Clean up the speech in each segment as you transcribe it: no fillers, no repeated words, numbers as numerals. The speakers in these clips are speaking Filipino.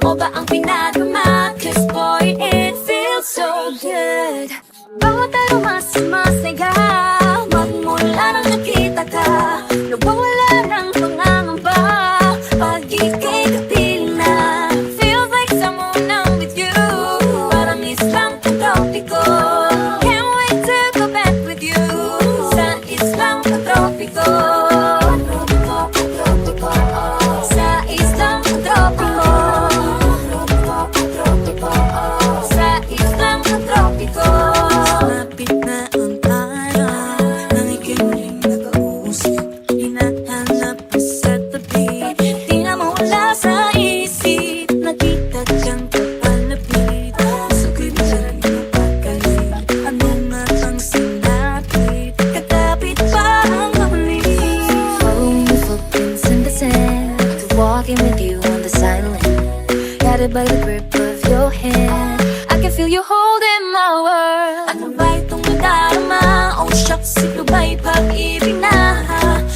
Totoo ba ang pinagmamahal? 'Cause boy, it feels so good. Bawat araw mas masaya, magmula nang nakita ka, nawawala ng pangangamba pag ika'y kapiling na. Feels like someone I'm with you, parang islang pagtropiko. Can't wait to go back with you sa islang pagtropiko. Sa islang pagtropiko. Sa islang pagtropiko. Malapit na ang araw nang ika'y muling nakausap. Hinahanap mo sa tabi, di na mawala sa isip. Nakita kang papalapit, gusto ko'y bigyan ng pagkalit. Ano nga ang sinapit, kakapit pa ang huli. Following your footprints in the sand, to walking with you on the silent, guided by the grip of your hand. I can feel you holding my world. Ano ba itong nadarama? Oh shucks, ito ba'y pag-ibig na?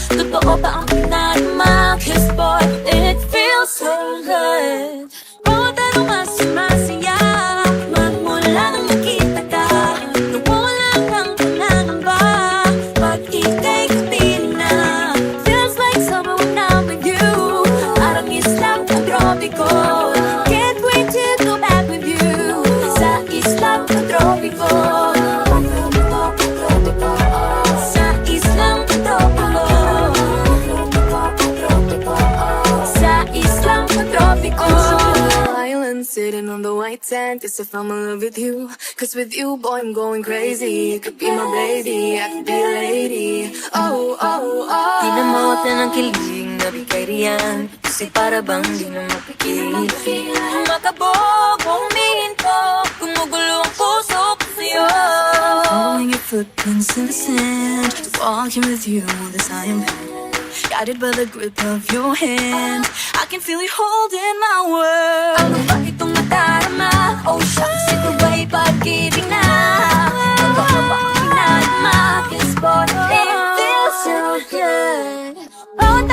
Totoo ba ang pinagmamahal? 'Cause boy, it feels so good. Bawat araw mas masaya, magmula nang nakita ka, nawawala ng pangangamba pag ika'y kapiling na. Feels like summer when I'm with you, parang islang pagtropiko. Can't wait to go back with you sa islang pagtropiko. Sa islang pagtropiko. Sa islang pagtropiko. Island sitting on the white sand, guess if I'm in love with you. 'Cause with you, boy, I'm going crazy. You could be my baby, I could be a lady. Oh, oh, oh. Di na mawala ng kilig na bigay riyan, kasi para bang di na mapigil. Makabog, humihinto, gumugulo ang puso ko sa'yo. Following your footprints in the sand, walking with you on the silent, guided by the grip of your hand. I can feel you holding my world. Ano ba itong nadarama? Oh shucks, ito ba'y pag-ibig na? Totoo ba ang pinagmamahal? 'Cause boy, it feels so good. Bawat